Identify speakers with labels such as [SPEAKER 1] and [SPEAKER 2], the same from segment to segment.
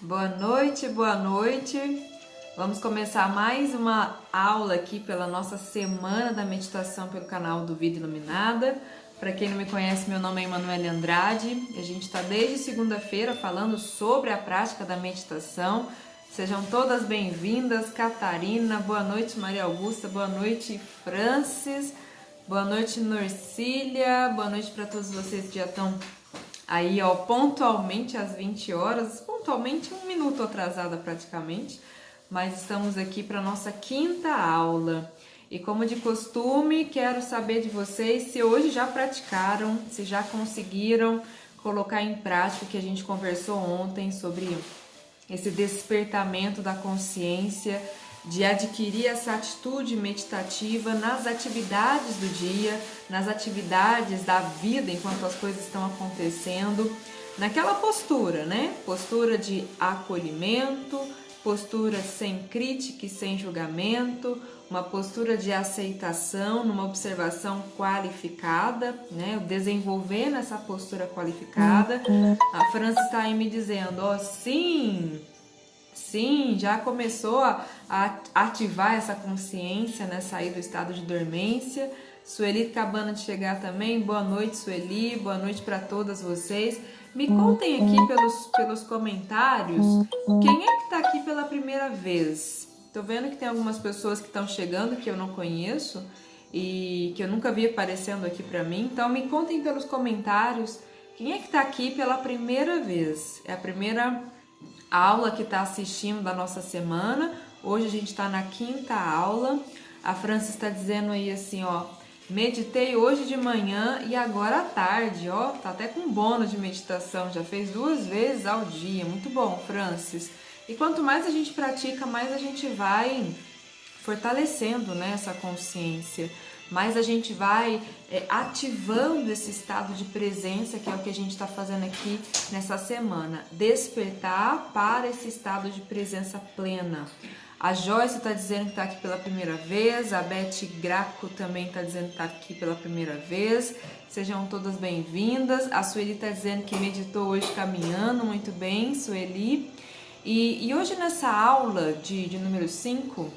[SPEAKER 1] Boa noite, boa noite. Vamos começar mais uma aula aqui pela nossa Semana da Meditação pelo canal do Vida Iluminada. Para quem não me conhece, meu nome é Emanuele Andrade e a gente está desde segunda-feira falando sobre a prática da meditação. Sejam todas bem-vindas. Catarina, boa noite. Maria Augusta, boa noite. Francis, boa noite. Norcília, boa noite para todos vocês que já estão aí, ó, pontualmente às 20 horas, pontualmente 1 minuto atrasada praticamente, mas estamos aqui para nossa quinta aula. E como de costume, quero saber de vocês se hoje já praticaram, se já conseguiram colocar em prática o que a gente conversou ontem sobre esse despertamento da consciência, de adquirir essa atitude meditativa nas atividades do dia, nas atividades da vida enquanto as coisas estão acontecendo, naquela postura, né? Postura de acolhimento, postura sem crítica e sem julgamento, uma postura de aceitação, numa observação qualificada, né? Desenvolvendo essa postura qualificada. A França está aí me dizendo, ó, sim, já começou a ativar essa consciência, né? Sair do estado de dormência. Sueli acabando de chegar também. Boa noite, Sueli. Boa noite para todas vocês. Me contem aqui pelos comentários quem é que está aqui pela primeira vez. Tô vendo que tem algumas pessoas que estão chegando que eu não conheço e que eu nunca vi aparecendo aqui para mim. Então me contem pelos comentários quem é que está aqui pela primeira vez. É a primeira aula que está assistindo da nossa semana. Hoje a gente está na quinta aula. A França está dizendo aí assim, ó, meditei hoje de manhã e agora à tarde, ó, tá até com bônus de meditação, já fez 2 vezes ao dia. Muito bom, Francis. E quanto mais a gente pratica, mais a gente vai fortalecendo, né, essa consciência, mais a gente vai ativando esse estado de presença, que é o que a gente está fazendo aqui nessa semana. Despertar para esse estado de presença plena. A Joyce está dizendo que está aqui pela primeira vez, a Beth Graco também está dizendo que está aqui pela primeira vez. Sejam todas bem-vindas. A Sueli está dizendo que meditou hoje caminhando, muito bem, Sueli. E hoje nessa aula de número 5,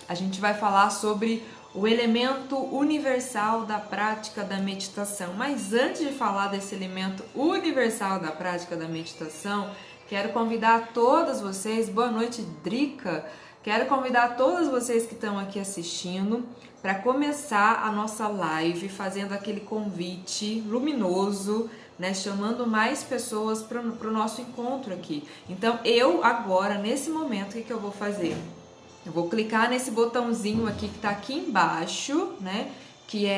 [SPEAKER 1] a gente vai falar sobre o elemento universal da prática da meditação. Mas antes de falar desse elemento universal da prática da meditação, quero convidar todas vocês, boa noite, Drica, quero convidar todas vocês que estão aqui assistindo para começar a nossa live, fazendo aquele convite luminoso, né, chamando mais pessoas para o nosso encontro aqui. Então eu agora, nesse momento, o que eu vou fazer? Eu vou clicar nesse botãozinho aqui que tá aqui embaixo, né? Que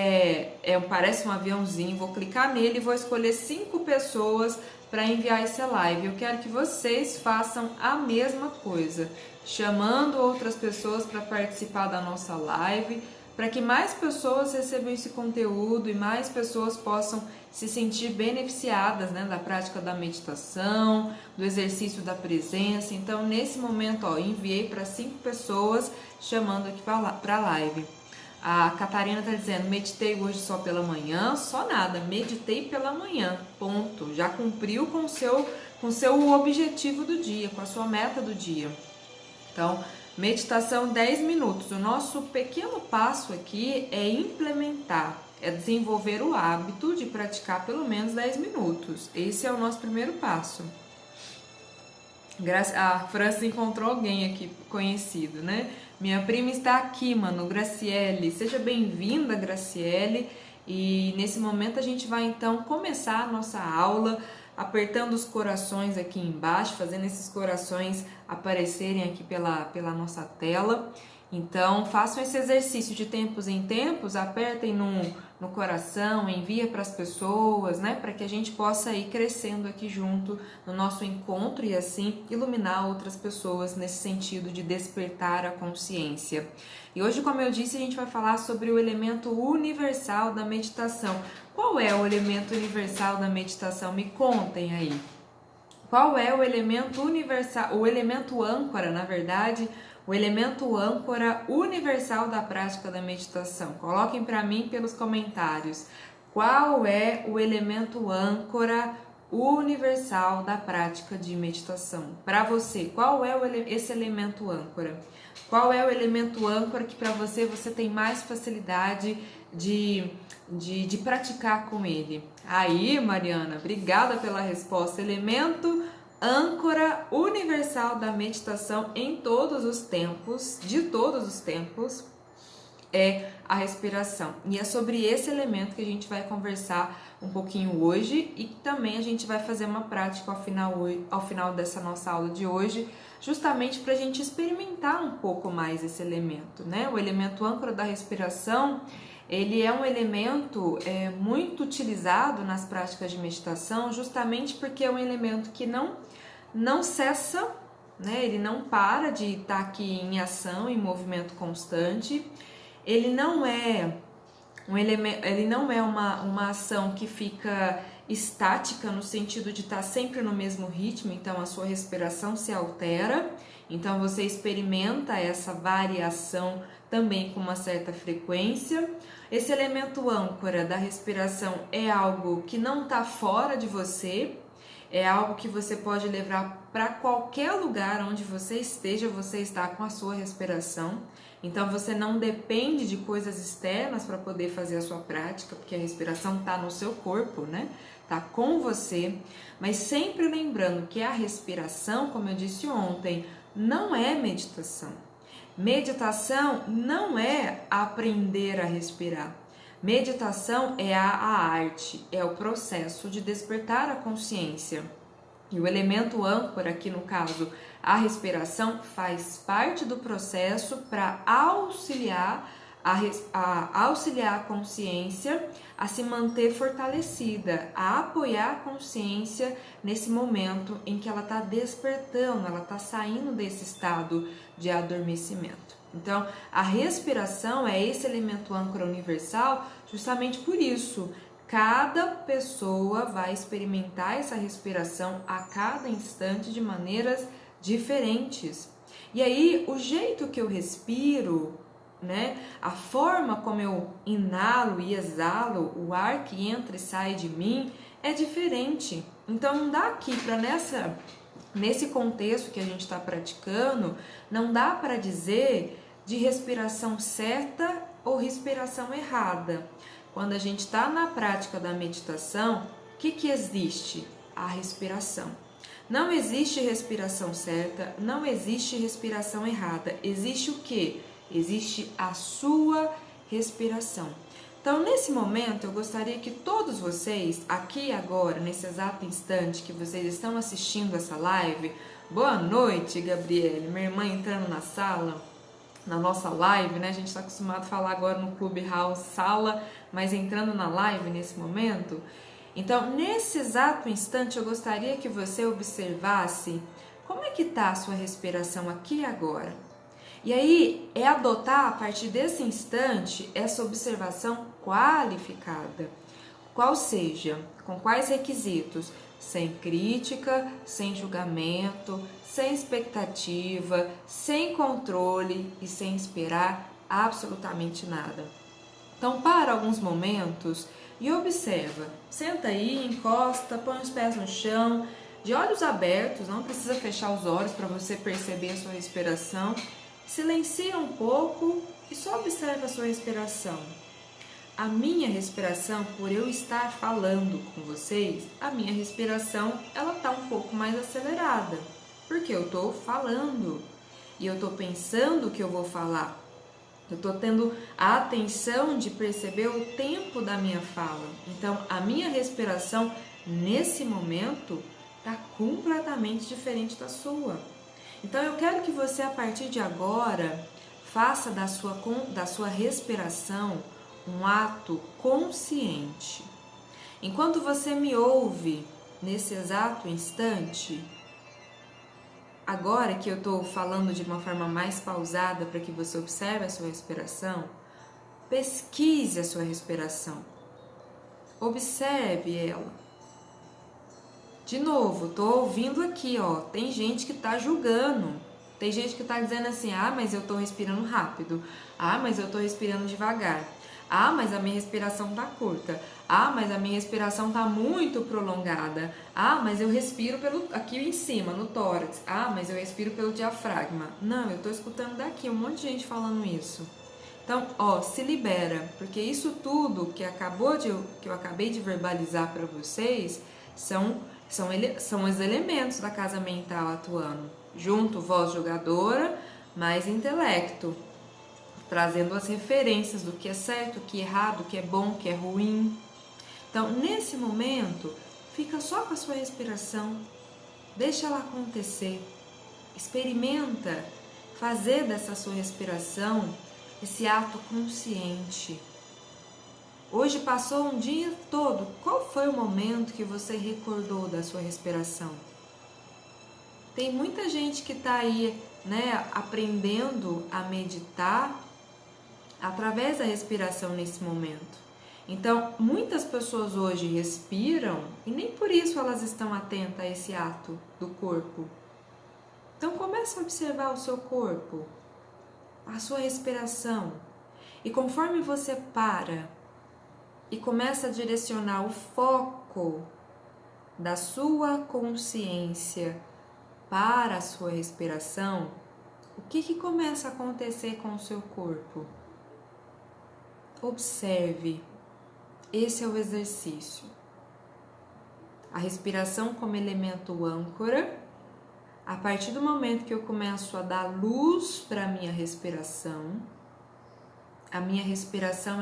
[SPEAKER 1] parece um aviãozinho. Vou clicar nele e vou escolher 5 pessoas para enviar essa live. Eu quero que vocês façam a mesma coisa, chamando outras pessoas para participar da nossa live, para que mais pessoas recebam esse conteúdo e mais pessoas possam se sentir beneficiadas, né, da prática da meditação, do exercício da presença. Então, nesse momento, ó, enviei para 5 pessoas, chamando aqui para a live. A Catarina está dizendo, meditei hoje só pela manhã, só nada, meditei pela manhã, ponto. Já cumpriu com o seu objetivo do dia, com a sua meta do dia. Então, meditação 10 minutos. O nosso pequeno passo aqui é implementar, é desenvolver o hábito de praticar pelo menos 10 minutos. Esse é o nosso primeiro passo. A França encontrou alguém aqui conhecido, né? Minha prima está aqui, mano, Graciele. Seja bem-vinda, Graciele. E nesse momento a gente vai então começar a nossa aula apertando os corações aqui embaixo, fazendo esses corações aparecerem aqui pela nossa tela. Então, façam esse exercício de tempos em tempos, apertem no coração, envia para as pessoas, né? Para que a gente possa ir crescendo aqui junto no nosso encontro e assim iluminar outras pessoas nesse sentido de despertar a consciência. E hoje, como eu disse, a gente vai falar sobre o elemento universal da meditação. Qual é o elemento universal da meditação? Me contem aí. Qual é o elemento universal, o elemento âncora, na verdade, o elemento âncora universal da prática da meditação? Coloquem para mim pelos comentários. Qual é o elemento âncora universal da prática de meditação. Para você, qual é esse elemento âncora? Qual é o elemento âncora que para você tem mais facilidade de praticar com ele? Aí, Mariana, obrigada pela resposta. Elemento âncora universal da meditação em todos os tempos, de todos os tempos, é a respiração. E é sobre esse elemento que a gente vai conversar um pouquinho hoje e também a gente vai fazer uma prática ao final dessa nossa aula de hoje, justamente para a gente experimentar um pouco mais esse elemento, né? O elemento âncora da respiração, ele é um elemento muito utilizado nas práticas de meditação, justamente porque é um elemento que não cessa, né? Ele não para de estar aqui em ação, em movimento constante. Ele não é uma ação que fica estática no sentido de estar sempre no mesmo ritmo, então a sua respiração se altera, então você experimenta essa variação também com uma certa frequência. Esse elemento âncora da respiração é algo que não está fora de você, é algo que você pode levar para qualquer lugar onde você esteja, você está com a sua respiração. Então você não depende de coisas externas para poder fazer a sua prática, porque a respiração está no seu corpo, né? Está com você. Mas sempre lembrando que a respiração, como eu disse ontem, não é meditação. Meditação não é aprender a respirar. Meditação é a arte, é o processo de despertar a consciência. E o elemento âncora, aqui no caso, a respiração, faz parte do processo para auxiliar a consciência a se manter fortalecida, a apoiar a consciência nesse momento em que ela está despertando, ela está saindo desse estado de adormecimento. Então, a respiração é esse elemento âncora universal justamente por isso. Cada pessoa vai experimentar essa respiração a cada instante de maneiras diferentes. E aí, o jeito que eu respiro, né, a forma como eu inalo e exalo, o ar que entra e sai de mim é diferente. Então, não dá aqui para nesse contexto que a gente está praticando, não dá para dizer de respiração certa ou respiração errada. Quando a gente está na prática da meditação, o que existe? A respiração. Não existe respiração certa, não existe respiração errada. Existe o quê? Existe a sua respiração. Então, nesse momento, eu gostaria que todos vocês, aqui agora, nesse exato instante que vocês estão assistindo essa live, boa noite, Gabriele, minha irmã entrando na sala, na nossa live, né? A gente está acostumado a falar agora no Clubhouse, sala, mas entrando na live nesse momento. Então, nesse exato instante, eu gostaria que você observasse como é que está a sua respiração aqui e agora. E aí, é adotar, a partir desse instante, essa observação qualificada. Qual seja, com quais requisitos? Sem crítica, sem julgamento, sem expectativa, sem controle e sem esperar absolutamente nada. Então, para alguns momentos e observa. Senta aí, encosta, põe os pés no chão, de olhos abertos, não precisa fechar os olhos para você perceber a sua respiração. Silencia um pouco e só observa a sua respiração. A minha respiração, por eu estar falando com vocês, a minha respiração, ela tá um pouco mais acelerada, porque eu tô falando e eu tô pensando o que eu vou falar. Eu tô tendo a atenção de perceber o tempo da minha fala. Então, a minha respiração, nesse momento, tá completamente diferente da sua. Então, eu quero que você, a partir de agora, faça da sua respiração um ato consciente. Enquanto você me ouve nesse exato instante, agora que eu estou falando de uma forma mais pausada para que você observe a sua respiração, pesquise a sua respiração. Observe ela. De novo, tô ouvindo aqui, ó, tem gente que tá julgando, tem gente que tá dizendo assim, ah, mas eu tô respirando rápido, ah, mas eu tô respirando devagar, Ah, mas a minha respiração tá curta. Ah, mas a minha respiração tá muito prolongada. Ah, mas eu respiro aqui em cima, no tórax. Ah, mas eu respiro pelo diafragma. Não, eu tô escutando daqui um monte de gente falando isso. Então, se libera, porque isso tudo que eu acabei de verbalizar para vocês são os elementos da casa mental atuando. Junto, voz julgadora, mais intelecto, trazendo as referências do que é certo, o que é errado, o que é bom, o que é ruim. Então, nesse momento, fica só com a sua respiração, deixa ela acontecer, experimenta fazer dessa sua respiração esse ato consciente. Hoje passou um dia todo, qual foi o momento que você recordou da sua respiração? Tem muita gente que está aí, aprendendo a meditar através da respiração nesse momento. Então, muitas pessoas hoje respiram e nem por isso elas estão atentas a esse ato do corpo. Então, comece a observar o seu corpo, a sua respiração. E conforme você para e começa a direcionar o foco da sua consciência para a sua respiração, o que começa a acontecer com o seu corpo? Observe. Esse é o exercício. A respiração como elemento âncora. A partir do momento que eu começo a dar luz para a minha respiração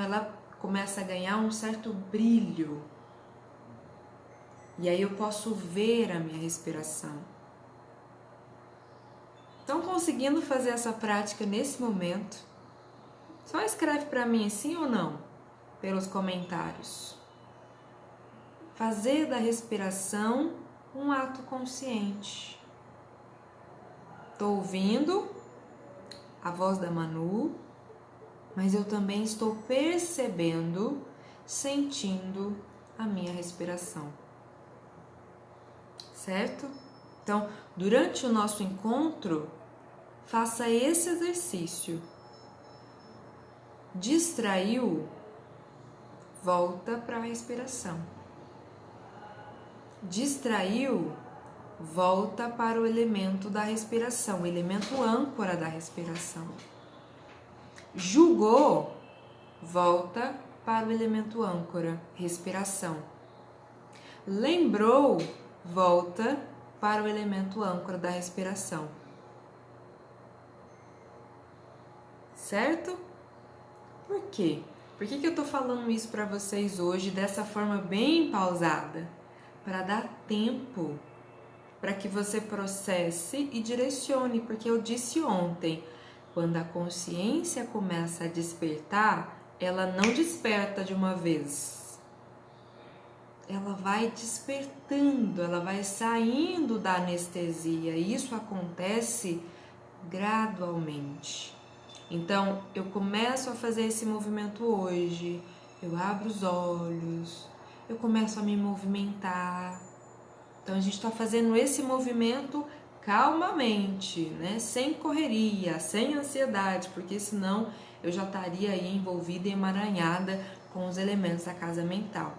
[SPEAKER 1] ela começa a ganhar um certo brilho. E aí eu posso ver a minha respiração. Estão conseguindo fazer essa prática nesse momento? Só escreve para mim sim ou não, pelos comentários. Fazer da respiração um ato consciente. Estou ouvindo a voz da Manu, mas eu também estou percebendo, sentindo a minha respiração. Certo? Então, durante o nosso encontro, faça esse exercício. Distraiu, volta para a respiração. Distraiu, volta para o elemento da respiração, o elemento âncora da respiração. Julgou, volta para o elemento âncora, respiração. Lembrou, volta para o elemento âncora da respiração. Certo? Por quê? Por que eu tô falando isso para vocês hoje dessa forma bem pausada? Para dar tempo para que você processe e direcione, porque eu disse ontem, quando a consciência começa a despertar, ela não desperta de uma vez. Ela vai despertando, ela vai saindo da anestesia, e isso acontece gradualmente. Então, eu começo a fazer esse movimento hoje, eu abro os olhos, eu começo a me movimentar. Então, a gente está fazendo esse movimento calmamente, sem correria, sem ansiedade, porque senão eu já estaria aí envolvida e emaranhada com os elementos da casa mental.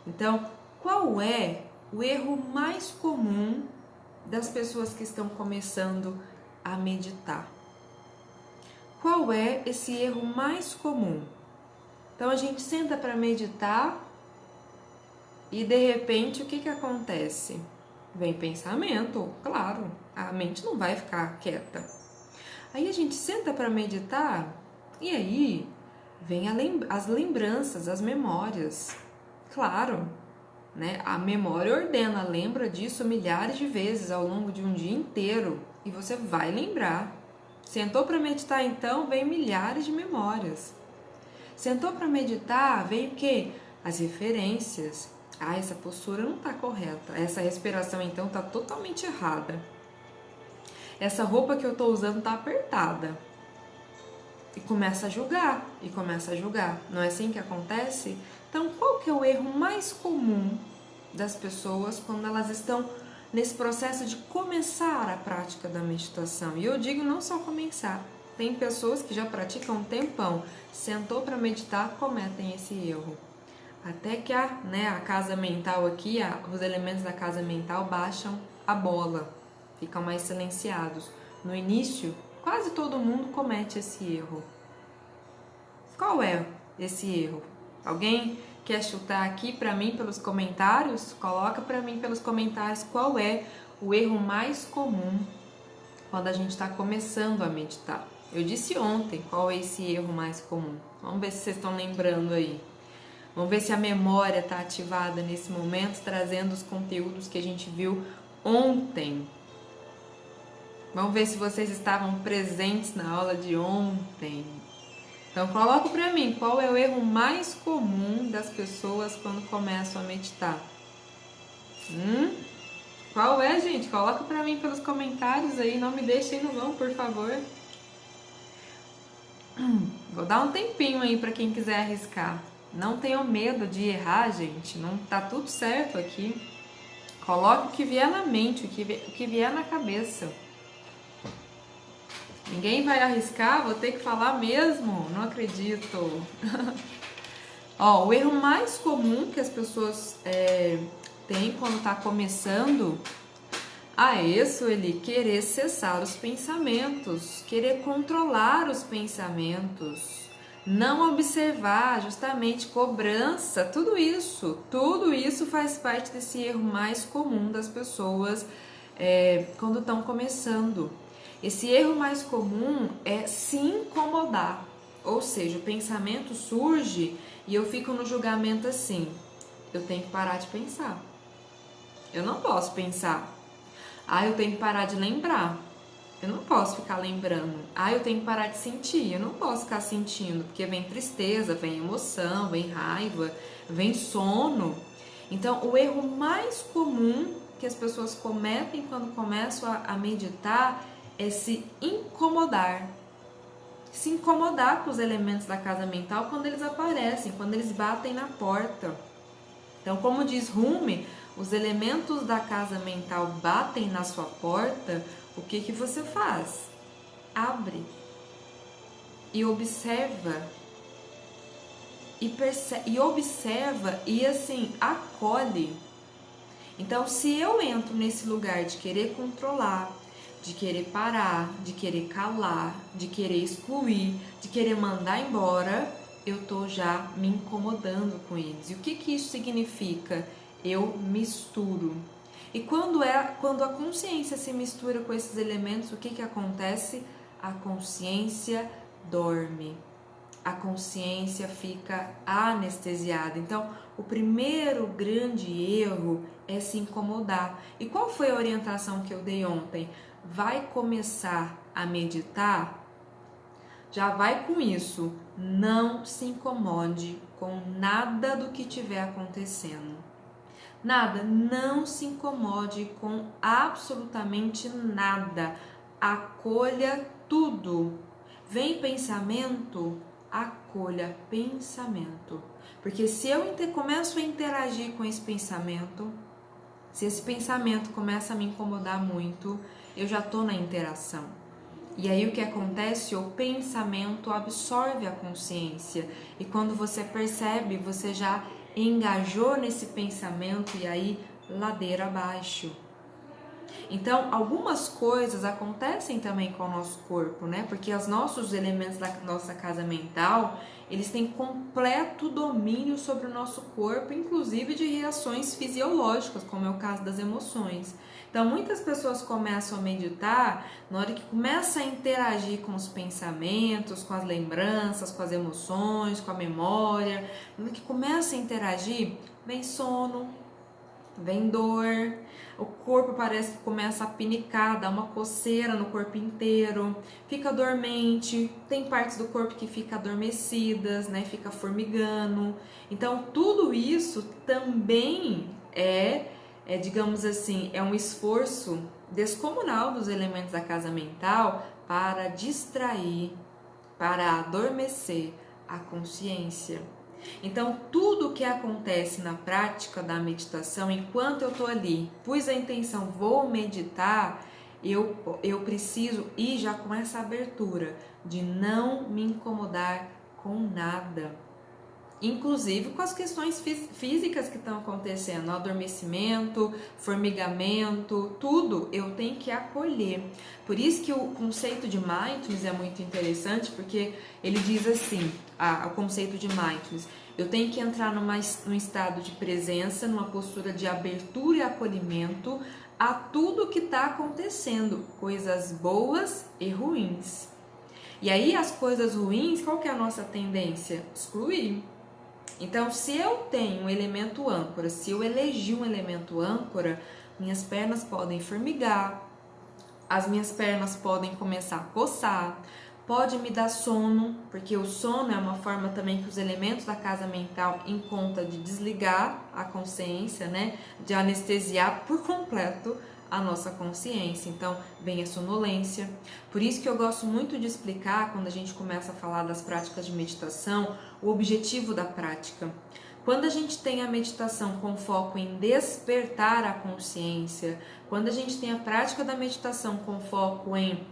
[SPEAKER 1] Então, qual é o erro mais comum das pessoas que estão começando a meditar? Qual é esse erro mais comum? Então, a gente senta para meditar e, de repente, o que acontece? Vem pensamento, claro, a mente não vai ficar quieta. Aí a gente senta para meditar e aí vem as lembranças, as memórias. Claro, a memória ordena, lembra disso milhares de vezes ao longo de um dia inteiro e você vai lembrar. Sentou para meditar, então, vem milhares de memórias. Sentou para meditar, vem o quê? As referências. Ah, essa postura não está correta. Essa respiração, então, está totalmente errada. Essa roupa que eu estou usando está apertada. E começa a julgar, e começa a julgar. Não é assim que acontece? Então, qual que é o erro mais comum das pessoas quando elas estão nesse processo de começar a prática da meditação? E eu digo não só começar, Tem pessoas que já praticam um tempão, sentou para meditar, cometem esse erro. Até que a casa mental aqui, os elementos da casa mental baixam a bola, ficam mais silenciados. No início, quase todo mundo comete esse erro. Qual é esse erro? Alguém quer chutar aqui para mim pelos comentários? Coloca para mim pelos comentários qual é o erro mais comum quando a gente está começando a meditar. Eu disse ontem qual é esse erro mais comum. Vamos ver se vocês estão lembrando aí. Vamos ver se a memória está ativada nesse momento, trazendo os conteúdos que a gente viu ontem. Vamos ver se vocês estavam presentes na aula de ontem. Então, coloca para mim qual é o erro mais comum das pessoas quando começam a meditar. Qual é, gente? Coloca para mim pelos comentários aí, não me deixem no vão, por favor. Vou dar um tempinho aí para quem quiser arriscar. Não tenham medo de errar, gente. Não tá tudo certo aqui. Coloque o que vier na mente, o que vier na cabeça. Ninguém vai arriscar, vou ter que falar mesmo. Não acredito. Ó, o erro mais comum que as pessoas têm quando tá começando querer cessar os pensamentos, querer controlar os pensamentos. Não observar, justamente, cobrança, tudo isso faz parte desse erro mais comum das pessoas quando estão começando. Esse erro mais comum é se incomodar, ou seja, o pensamento surge e eu fico no julgamento assim, eu tenho que parar de pensar, eu não posso pensar, eu tenho que parar de lembrar. Eu não posso ficar lembrando. Eu tenho que parar de sentir. Eu não posso ficar sentindo, porque vem tristeza, vem emoção, vem raiva, vem sono. Então, o erro mais comum que as pessoas cometem quando começam a meditar é se incomodar. Se incomodar com os elementos da casa mental quando eles aparecem, quando eles batem na porta. Então, como diz Rumi, os elementos da casa mental batem na sua porta. O que você faz? Abre e observa e observa e assim acolhe. Então, se eu entro nesse lugar de querer controlar, de querer parar, de querer calar, de querer excluir, de querer mandar embora, eu tô já me incomodando com eles. E o que isso significa? Eu misturo. E quando a consciência se mistura com esses elementos, o que acontece? A consciência dorme. A consciência fica anestesiada. Então, o primeiro grande erro é se incomodar. E qual foi a orientação que eu dei ontem? Vai começar a meditar? Já vai com isso. Não se incomode com nada do que estiver acontecendo. Nada, não se incomode com absolutamente nada. Acolha tudo. Vem pensamento, acolha pensamento. Porque se eu começo a interagir com esse pensamento, se esse pensamento começa a me incomodar muito, eu já estou na interação. E aí o que acontece? O pensamento absorve a consciência. E quando você percebe, você já engajou nesse pensamento e aí ladeira abaixo. Então, algumas coisas acontecem também com o nosso corpo, né? Porque os nossos elementos da nossa casa mental, eles têm completo domínio sobre o nosso corpo, inclusive de reações fisiológicas, como é o caso das emoções. Então, muitas pessoas começam a meditar, na hora que começa a interagir com os pensamentos, com as lembranças, com as emoções, com a memória, na hora que começa a interagir, vem sono, vem dor, o corpo parece que começa a pinicar, dá uma coceira no corpo inteiro, fica dormente, tem partes do corpo que ficam adormecidas, né? Fica formigando. Então, tudo isso também digamos assim, é um esforço descomunal dos elementos da casa mental para distrair, para adormecer a consciência. Então, tudo o que acontece na prática da meditação, enquanto eu estou ali, pus a intenção, vou meditar, eu preciso ir já com essa abertura de não me incomodar com nada. Inclusive com as questões físicas que estão acontecendo, adormecimento, formigamento, tudo eu tenho que acolher. Por isso que o conceito de mindfulness é muito interessante, porque ele diz assim, o conceito de mindfulness, eu tenho que entrar num estado de presença, numa postura de abertura e acolhimento a tudo que está acontecendo, coisas boas e ruins. E aí as coisas ruins, qual que é a nossa tendência? Excluir. Então, se eu tenho um elemento âncora, se eu elegi um elemento âncora, minhas pernas podem formigar, as minhas pernas podem começar a coçar, pode me dar sono, porque o sono é uma forma também que os elementos da casa mental encontram de desligar a consciência, né? De anestesiar por completo a nossa consciência, então vem a sonolência. Por isso que eu gosto muito de explicar, quando a gente começa a falar das práticas de meditação, o objetivo da prática. Quando a gente tem a meditação com foco em despertar a consciência, quando a gente tem a prática da meditação com foco em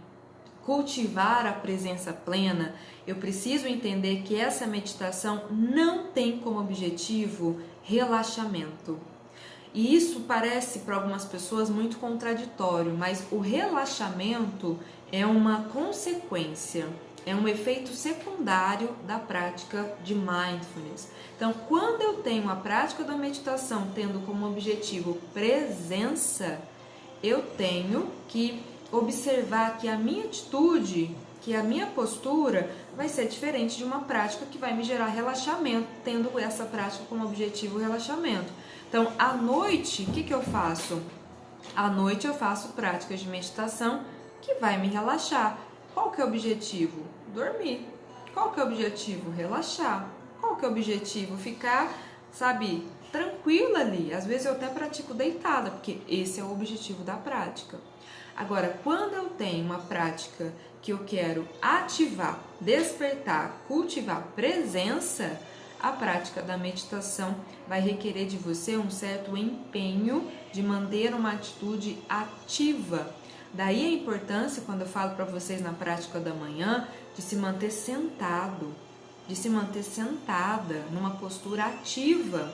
[SPEAKER 1] cultivar a presença plena, eu preciso entender que essa meditação não tem como objetivo relaxamento. E isso parece para algumas pessoas muito contraditório, mas o relaxamento é uma consequência, é um efeito secundário da prática de mindfulness. Então, quando eu tenho a prática da meditação tendo como objetivo presença, eu tenho que observar que a minha atitude, que a minha postura vai ser diferente de uma prática que vai me gerar relaxamento, tendo essa prática como objetivo relaxamento. Então, à noite, o que eu faço? À noite eu faço práticas de meditação que vai me relaxar. Qual que é o objetivo? Dormir. Qual que é o objetivo? Relaxar. Qual que é o objetivo? Ficar, sabe, tranquila ali. Às vezes eu até pratico deitada, porque esse é o objetivo da prática. Agora, quando eu tenho uma prática que eu quero ativar, despertar, cultivar presença, a prática da meditação vai requerer de você um certo empenho de manter uma atitude ativa. Daí a importância, quando eu falo para vocês na prática da manhã, de se manter sentado, de se manter sentada numa postura ativa.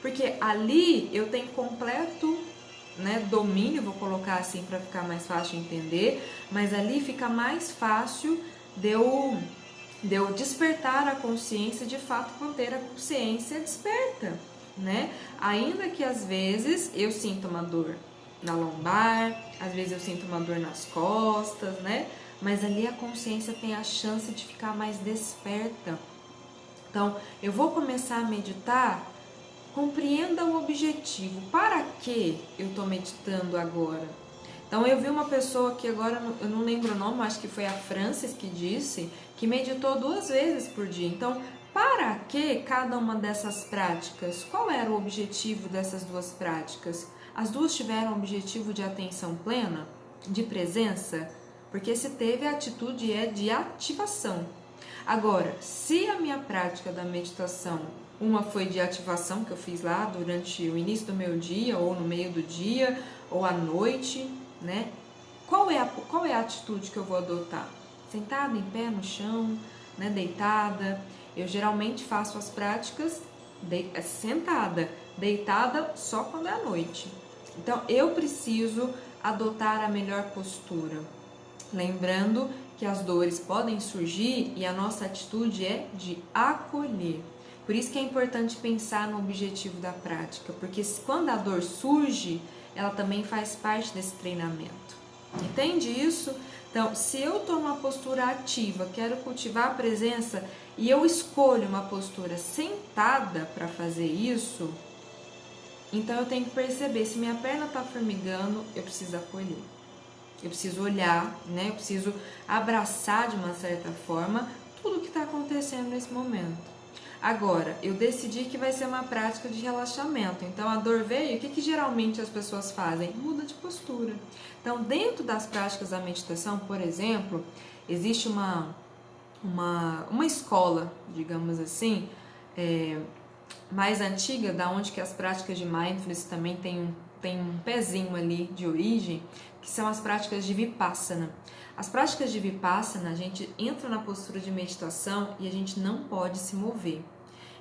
[SPEAKER 1] Porque ali eu tenho completo, domínio, vou colocar assim para ficar mais fácil de entender, mas ali fica mais fácil de eu despertar a consciência, de fato manter a consciência desperta, né? Ainda que às vezes eu sinta uma dor na lombar, às vezes eu sinto uma dor nas costas, né? Mas ali a consciência tem a chance de ficar mais desperta. Então, eu vou começar a meditar, compreenda o objetivo. Para que eu estou meditando agora? Então, eu vi uma pessoa que agora, eu não lembro o nome, acho que foi a Francis que disse, que meditou 2 vezes por dia. Então, para que cada uma dessas práticas? Qual era o objetivo dessas 2 práticas? As 2 tiveram o objetivo de atenção plena, de presença? Porque se teve, a atitude é de ativação. Agora, se a minha prática da meditação, uma foi de ativação que eu fiz lá durante o início do meu dia, ou no meio do dia, ou à noite, né? Qual é a atitude que eu vou adotar? Sentada em pé no chão, né? Deitada. Eu geralmente faço as práticas sentada, deitada só quando é à noite. Então, eu preciso adotar a melhor postura. Lembrando que as dores podem surgir e a nossa atitude é de acolher. Por isso que é importante pensar no objetivo da prática, porque quando a dor surge, ela também faz parte desse treinamento. Entende isso? Então, se eu estou numa postura ativa, quero cultivar a presença e eu escolho uma postura sentada para fazer isso, então eu tenho que perceber, se minha perna está formigando, eu preciso acolher. Eu preciso olhar, né? Eu preciso abraçar de uma certa forma tudo o que está acontecendo nesse momento. Agora, eu decidi que vai ser uma prática de relaxamento. Então, a dor veio, o que geralmente as pessoas fazem? Muda de postura. Então, dentro das práticas da meditação, por exemplo, existe uma escola, digamos assim, mais antiga, da onde que as práticas de mindfulness também têm tem um pezinho ali de origem, que são as práticas de Vipassana. As práticas de Vipassana, a gente entra na postura de meditação e a gente não pode se mover.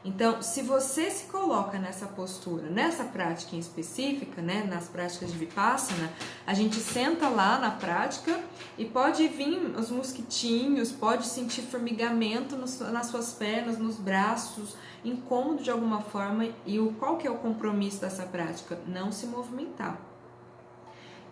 [SPEAKER 1] Então, se você se coloca nessa postura, nessa prática em específica, né, nas práticas de Vipassana, a gente senta lá na prática e pode vir os mosquitinhos, pode sentir formigamento nas suas pernas, nos braços, incômodo de alguma forma. E qual que é o compromisso dessa prática? Não se movimentar.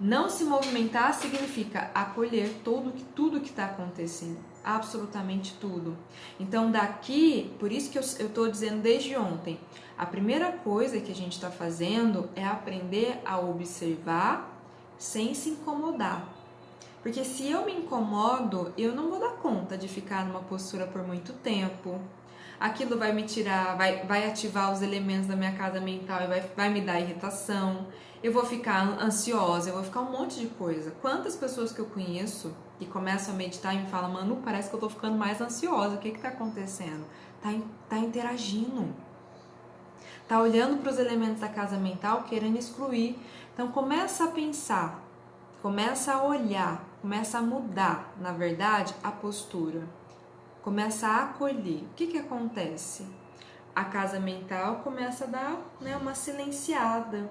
[SPEAKER 1] Não se movimentar significa acolher tudo que está acontecendo, absolutamente tudo. Então daqui, por isso que eu estou dizendo desde ontem, a primeira coisa que a gente está fazendo é aprender a observar sem se incomodar. Porque se eu me incomodo, eu não vou dar conta de ficar numa postura por muito tempo. Aquilo vai me tirar, vai ativar os elementos da minha casa mental e vai me dar irritação. Eu vou ficar ansiosa, eu vou ficar um monte de coisa. Quantas pessoas que eu conheço que começam a meditar e me falam, Manu, parece que eu tô ficando mais ansiosa, o que que tá acontecendo? Tá interagindo. Tá olhando para os elementos da casa mental, querendo excluir. Então começa a pensar, começa a olhar, começa a mudar, na verdade, a postura. Começa a acolher. O que que acontece? A casa mental começa a dar, né, uma silenciada.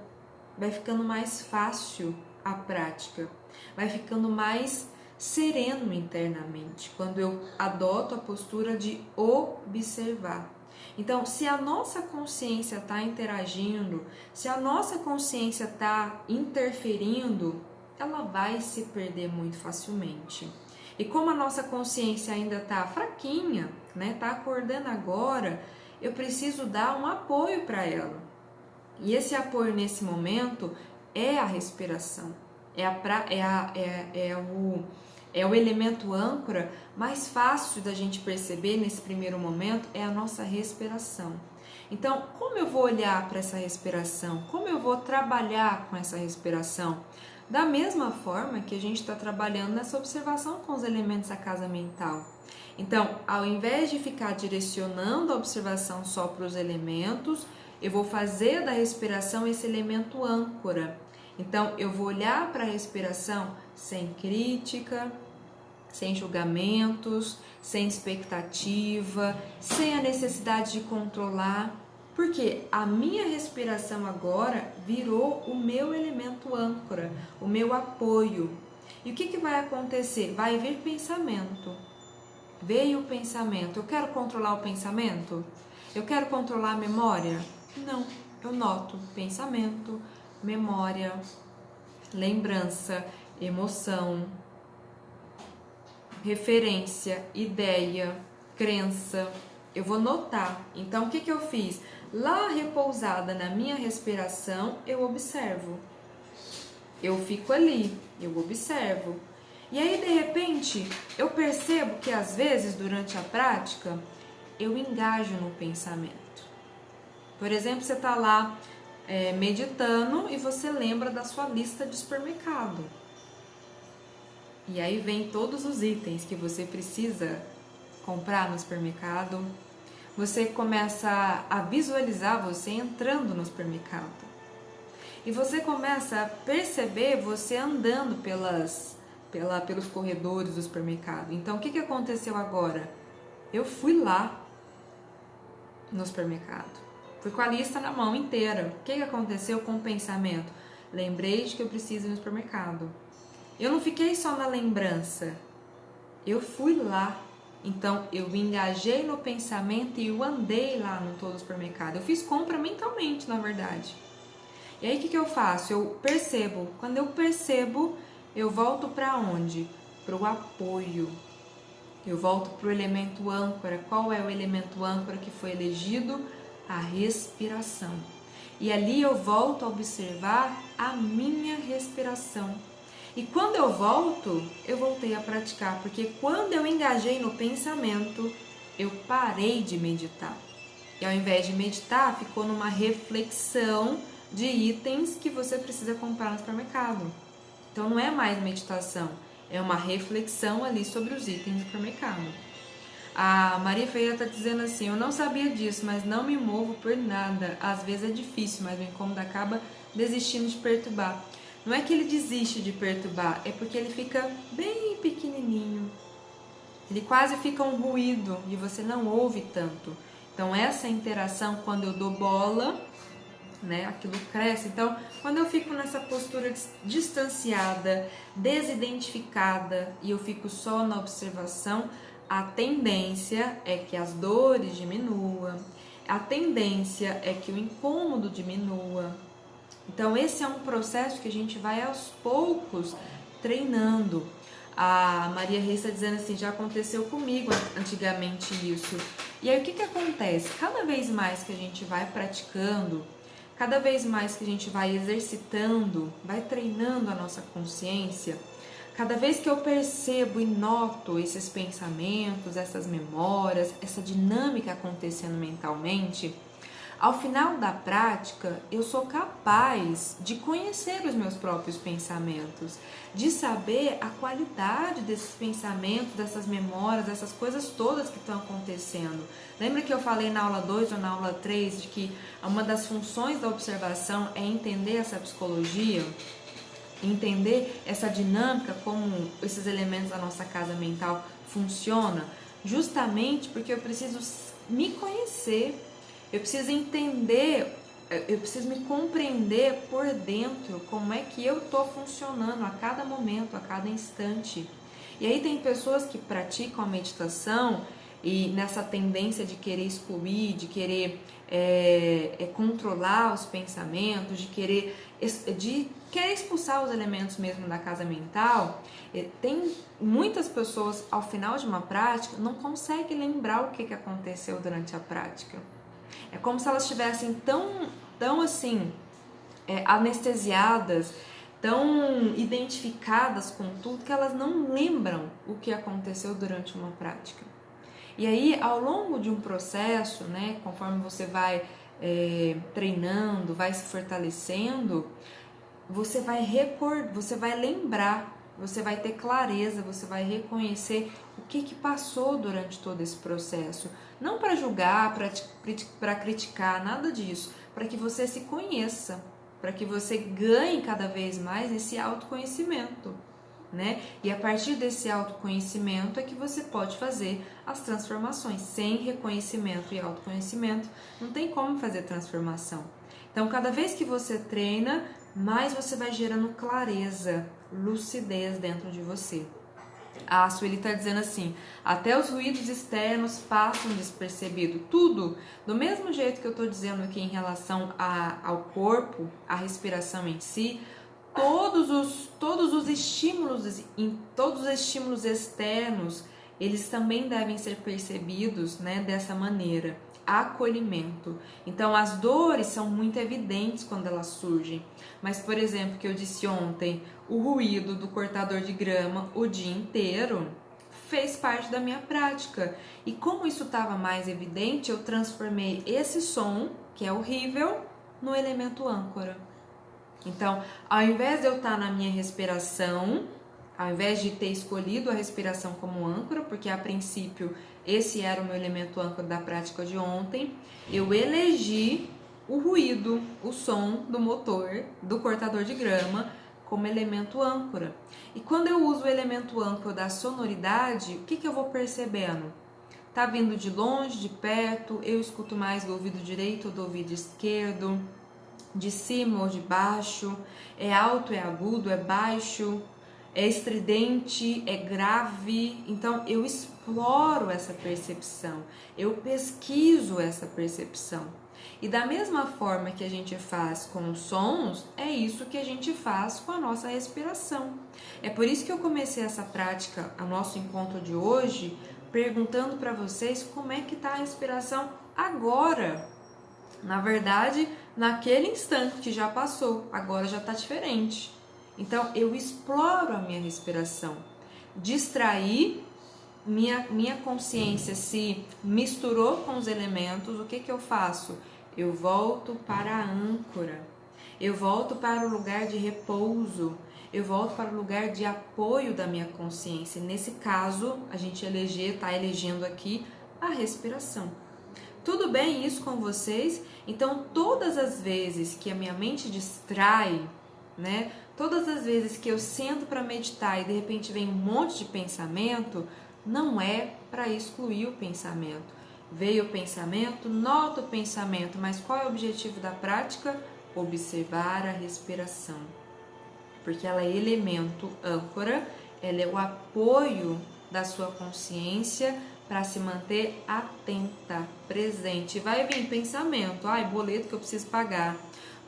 [SPEAKER 1] Vai ficando mais fácil a prática. Vai ficando mais sereno internamente, quando eu adoto a postura de observar. Então, se a nossa consciência está interagindo, se a nossa consciência está interferindo, ela vai se perder muito facilmente. E como a nossa consciência ainda está fraquinha, né, está acordando agora, eu preciso dar um apoio para ela. E esse apoio nesse momento é a respiração, é o elemento âncora mais fácil da gente perceber nesse primeiro momento, é a nossa respiração. Então, como eu vou olhar para essa respiração? Como eu vou trabalhar com essa respiração? Da mesma forma que a gente está trabalhando nessa observação com os elementos da casa mental. Então, ao invés de ficar direcionando a observação só para os elementos, eu vou fazer da respiração esse elemento âncora. Então, eu vou olhar para a respiração sem crítica, sem julgamentos, sem expectativa, sem a necessidade de controlar, porque a minha respiração agora virou o meu elemento âncora, o meu apoio. E o que que vai acontecer? Vai vir pensamento. Veio o pensamento. Eu quero controlar o pensamento? Eu quero controlar a memória? Não. Eu noto pensamento, memória, lembrança, emoção, referência, ideia, crença. Eu vou notar. Então, o que que eu fiz? Lá repousada na minha respiração, eu observo. Eu fico ali, eu observo. E aí, de repente, eu percebo que às vezes, durante a prática, eu engajo no pensamento. Por exemplo, você está lá meditando e você lembra da sua lista de supermercado. E aí vem todos os itens que você precisa comprar no supermercado. Você começa a visualizar você entrando no supermercado. E você começa a perceber você andando pelos corredores do supermercado. Então, o que aconteceu agora? Eu fui lá no supermercado. Fui com a lista na mão inteira. O que aconteceu com o pensamento? Lembrei de que eu preciso ir no supermercado. Eu não fiquei só na lembrança. Eu fui lá. Então, eu me engajei no pensamento e eu andei lá no todo o supermercado. Eu fiz compra mentalmente, na verdade. E aí, o que eu faço? Eu percebo. Quando eu percebo, eu volto para onde? Para o apoio. Eu volto para o elemento âncora. Qual é o elemento âncora que foi elegido? A respiração. E ali eu volto a observar a minha respiração. E quando eu voltei a praticar, porque quando eu engajei no pensamento, eu parei de meditar. E ao invés de meditar, ficou numa reflexão de itens que você precisa comprar no supermercado. Então não é mais meditação, é uma reflexão ali sobre os itens do supermercado. A Maria Feira está dizendo assim, eu não sabia disso, mas não me movo por nada. Às vezes é difícil, mas o incômodo acaba desistindo de perturbar. Não é que ele desiste de perturbar, é porque ele fica bem pequenininho. Ele quase fica um ruído e você não ouve tanto. Então essa interação, quando eu dou bola, né, aquilo cresce. Então, quando eu fico nessa postura distanciada, desidentificada e eu fico só na observação, a tendência é que as dores diminuam, a tendência é que o incômodo diminua. Então, esse é um processo que a gente vai aos poucos treinando. A Maria Reis está dizendo assim, já aconteceu comigo antigamente isso. E aí o que acontece? Cada vez mais que a gente vai praticando, cada vez mais que a gente vai exercitando, vai treinando a nossa consciência, cada vez que eu percebo e noto esses pensamentos, essas memórias, essa dinâmica acontecendo mentalmente, ao final da prática, eu sou capaz de conhecer os meus próprios pensamentos, de saber a qualidade desses pensamentos, dessas memórias, dessas coisas todas que estão acontecendo. Lembra que eu falei na aula 2 ou na aula 3 de que uma das funções da observação é entender essa psicologia? Entender essa dinâmica, como esses elementos da nossa casa mental funcionam? Justamente porque eu preciso me conhecer. Eu preciso entender, eu preciso me compreender por dentro como é que eu estou funcionando a cada momento, a cada instante. E aí tem pessoas que praticam a meditação e nessa tendência de querer excluir, de querer controlar os pensamentos, de querer expulsar os elementos mesmo da casa mental. Tem muitas pessoas, ao final de uma prática, não conseguem lembrar o que aconteceu durante a prática. É como se elas estivessem tão assim, anestesiadas, tão identificadas com tudo, que elas não lembram o que aconteceu durante uma prática. E aí, ao longo de um processo, né, conforme você vai treinando, vai se fortalecendo, você vai lembrar, você vai ter clareza, você vai reconhecer o que passou durante todo esse processo. Não para julgar, para criticar, nada disso. Para que você se conheça, para que você ganhe cada vez mais esse autoconhecimento, né? E a partir desse autoconhecimento é que você pode fazer as transformações. Sem reconhecimento e autoconhecimento, não tem como fazer transformação. Então, cada vez que você treina, mais você vai gerando clareza, lucidez dentro de você. A Sueli está dizendo assim, até os ruídos externos passam despercebido. Tudo, do mesmo jeito que eu estou dizendo aqui em relação ao corpo, à respiração em si, todos os estímulos externos, eles também devem ser percebidos, né, dessa maneira. Acolhimento. Então, as dores são muito evidentes quando elas surgem. Mas, por exemplo, que eu disse ontem, o ruído do cortador de grama o dia inteiro fez parte da minha prática. E como isso estava mais evidente, eu transformei esse som, que é horrível, no elemento âncora. Então, ao invés de eu estar na minha respiração, ao invés de ter escolhido a respiração como âncora, porque a princípio esse era o meu elemento âncora da prática de ontem, eu elegi o ruído, o som do motor, do cortador de grama, como elemento âncora. E quando eu uso o elemento âncora da sonoridade, o que eu vou percebendo? Tá vindo de longe, de perto, eu escuto mais do ouvido direito ou do ouvido esquerdo, de cima ou de baixo, é alto, é agudo, é baixo, é estridente, é grave. Então eu exploro essa percepção, eu pesquiso essa percepção. E da mesma forma que a gente faz com os sons, é isso que a gente faz com a nossa respiração. É por isso que eu comecei essa prática, o nosso encontro de hoje, perguntando para vocês como é que está a respiração agora. Na verdade, naquele instante que já passou, agora já está diferente. Então, eu exploro a minha respiração. Distrair, minha consciência se misturou com os elementos, o que eu faço? Eu volto para a âncora, eu volto para o lugar de repouso, eu volto para o lugar de apoio da minha consciência. Nesse caso, a gente está elegendo aqui a respiração. Tudo bem isso com vocês? Então, todas as vezes que a minha mente distrai, né? Todas as vezes que eu sento para meditar e de repente vem um monte de pensamento, não é para excluir o pensamento. Veio o pensamento, nota o pensamento, mas qual é o objetivo da prática? Observar a respiração. Porque ela é elemento âncora, ela é o apoio da sua consciência para se manter atenta, presente. Vai vir pensamento, ai, boleto que eu preciso pagar.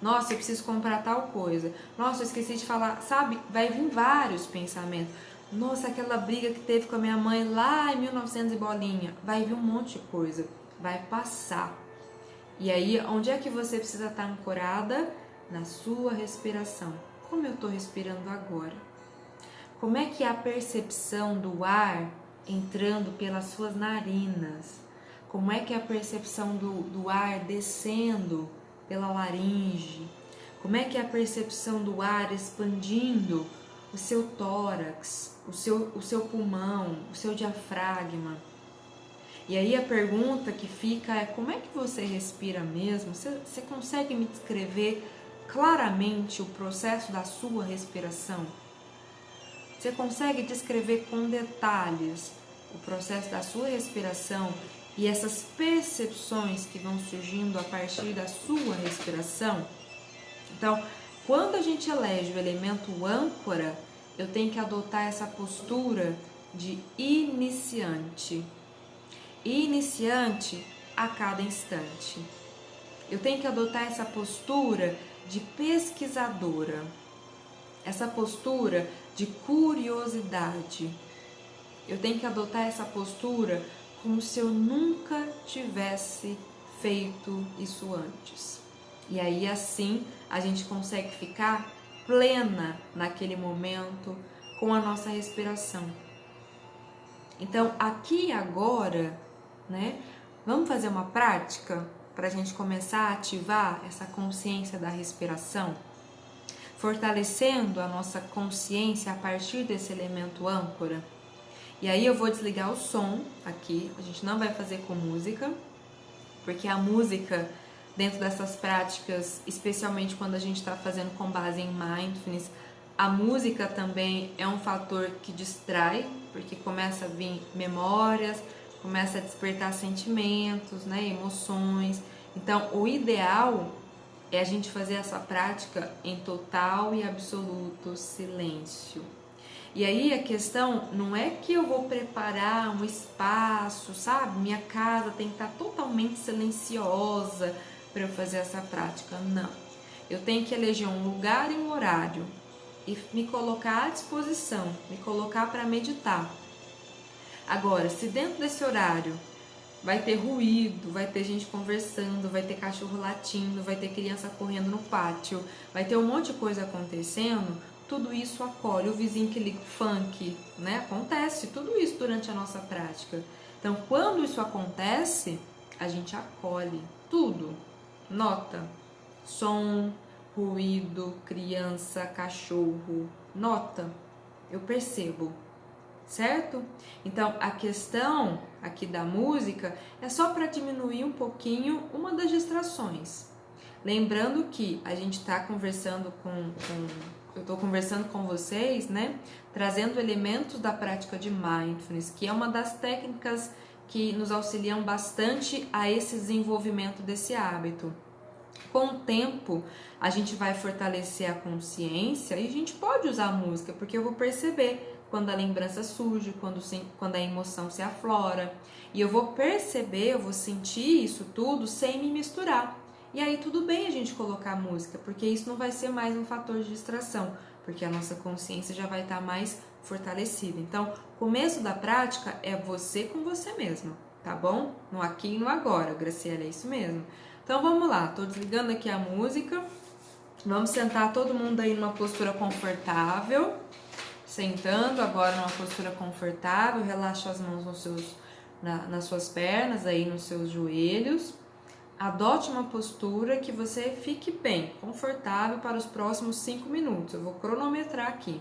[SPEAKER 1] Nossa, eu preciso comprar tal coisa. Nossa, eu esqueci de falar, sabe? Vai vir vários pensamentos. Nossa, aquela briga que teve com a minha mãe lá em 1900 e bolinha. Vai vir um monte de coisa. Vai passar. E aí, onde é que você precisa estar ancorada? Na sua respiração. Como eu estou respirando agora? Como é que é a percepção do ar entrando pelas suas narinas? Como é que é a percepção do ar descendo pela laringe? Como é que é a percepção do ar expandindo o seu tórax, o seu pulmão, o seu diafragma? E aí a pergunta que fica é: como é que você respira mesmo? Você consegue me descrever claramente o processo da sua respiração? Você consegue descrever com detalhes o processo da sua respiração e essas percepções que vão surgindo a partir da sua respiração? Então, quando a gente elege o elemento âncora, eu tenho que adotar essa postura de iniciante. Iniciante a cada instante. Eu tenho que adotar essa postura de pesquisadora, essa postura de curiosidade. Eu tenho que adotar essa postura como se eu nunca tivesse feito isso antes. E aí assim a gente consegue ficar plena naquele momento com a nossa respiração. Então aqui e agora, né? Vamos fazer uma prática para a gente começar a ativar essa consciência da respiração, fortalecendo a nossa consciência a partir desse elemento âncora. E aí eu vou desligar o som aqui, a gente não vai fazer com música, porque a música, dentro dessas práticas, especialmente quando a gente está fazendo com base em mindfulness, a música também é um fator que distrai, porque começa a vir memórias, começa a despertar sentimentos, né, emoções. Então, o ideal é a gente fazer essa prática em total e absoluto silêncio. E aí a questão não é que eu vou preparar um espaço, sabe? Minha casa tem que estar totalmente silenciosa para eu fazer essa prática. Não. Eu tenho que eleger um lugar e um horário e me colocar à disposição, me colocar para meditar. Agora, se dentro desse horário vai ter ruído, vai ter gente conversando, vai ter cachorro latindo, vai ter criança correndo no pátio, vai ter um monte de coisa acontecendo, tudo isso acolhe. O vizinho que liga o funk, né? Acontece tudo isso durante a nossa prática. Então, quando isso acontece, a gente acolhe tudo. Nota, som, ruído, criança, cachorro, nota, eu percebo. Certo? Então, a questão aqui da música é só para diminuir um pouquinho uma das distrações. Lembrando que a gente está conversando eu estou conversando com vocês, né? Trazendo elementos da prática de mindfulness, que é uma das técnicas que nos auxiliam bastante a esse desenvolvimento desse hábito. Com o tempo, a gente vai fortalecer a consciência e a gente pode usar a música, porque eu vou perceber quando a lembrança surge, quando a emoção se aflora. E eu vou perceber, eu vou sentir isso tudo sem me misturar. E aí tudo bem a gente colocar música, porque isso não vai ser mais um fator de distração, porque a nossa consciência já vai estar mais fortalecida. Então, o começo da prática é você com você mesmo, tá bom? No aqui e no agora, Graciela, é isso mesmo. Então vamos lá, tô desligando aqui a música. Vamos sentar todo mundo aí numa postura confortável. Sentando agora numa postura confortável, relaxa as mãos nas suas pernas, aí nos seus joelhos. Adote uma postura que você fique bem, confortável para os próximos 5 minutos. Eu vou cronometrar aqui,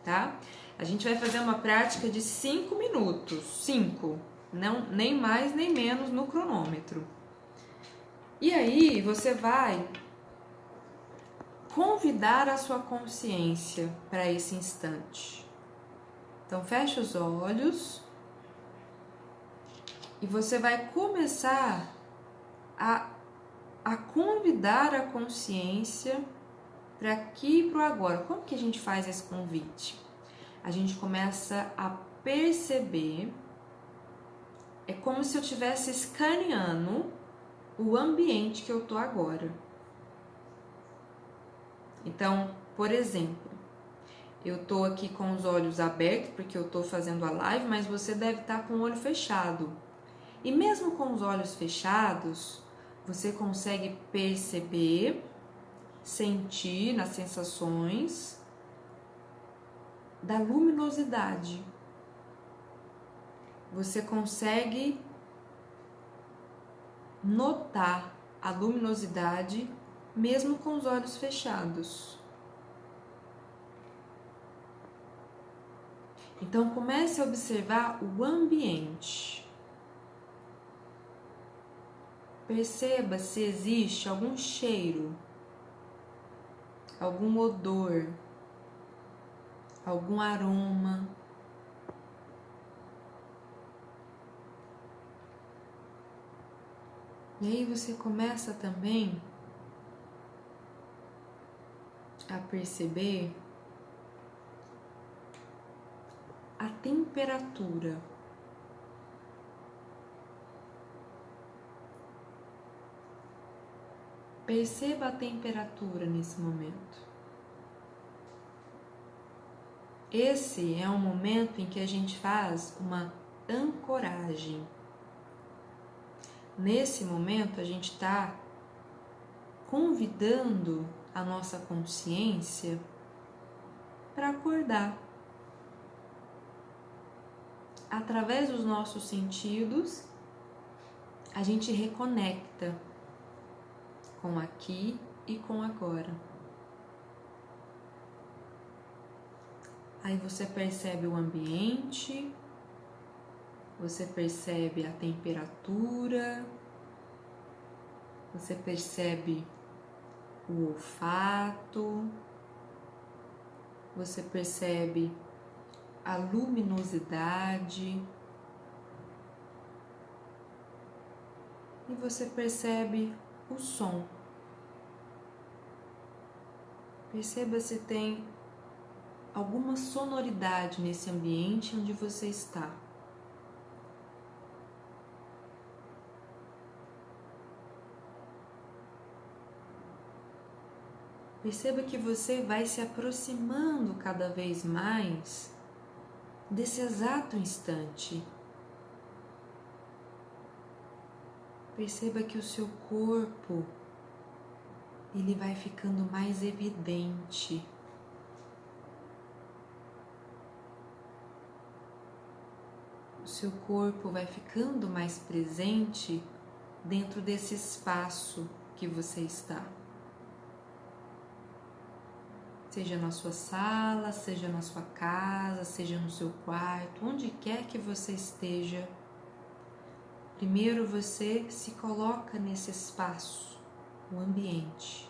[SPEAKER 1] tá? A gente vai fazer uma prática de 5 minutos, 5, não, nem mais nem menos no cronômetro. E aí você vai convidar a sua consciência para esse instante. Então fecha os olhos e você vai começar a convidar a consciência para aqui e para o agora. Como que a gente faz esse convite? A gente começa a perceber, é como se eu estivesse escaneando o ambiente que eu tô agora. Então, por exemplo, eu tô aqui com os olhos abertos porque eu tô fazendo a live, mas você deve estar com o olho fechado. E mesmo com os olhos fechados, você consegue perceber, sentir nas sensações da luminosidade. Você consegue notar a luminosidade mesmo com os olhos fechados. Então comece a observar o ambiente. Perceba se existe algum cheiro, algum odor, algum aroma. E aí você começa também a perceber a temperatura. Perceba a temperatura nesse momento. Esse é um momento em que a gente faz uma ancoragem. Nesse momento, a gente está convidando a nossa consciência para acordar. Através dos nossos sentidos, a gente reconecta com aqui e com agora. Aí você percebe o ambiente, você percebe a temperatura, você percebe o olfato, você percebe a luminosidade e você percebe o som. Perceba se tem alguma sonoridade nesse ambiente onde você está. Perceba que você vai se aproximando cada vez mais desse exato instante. Perceba que o seu corpo, ele vai ficando mais evidente. O seu corpo vai ficando mais presente dentro desse espaço que você está. Seja na sua sala, seja na sua casa, seja no seu quarto, onde quer que você esteja. Primeiro você se coloca nesse espaço, o ambiente.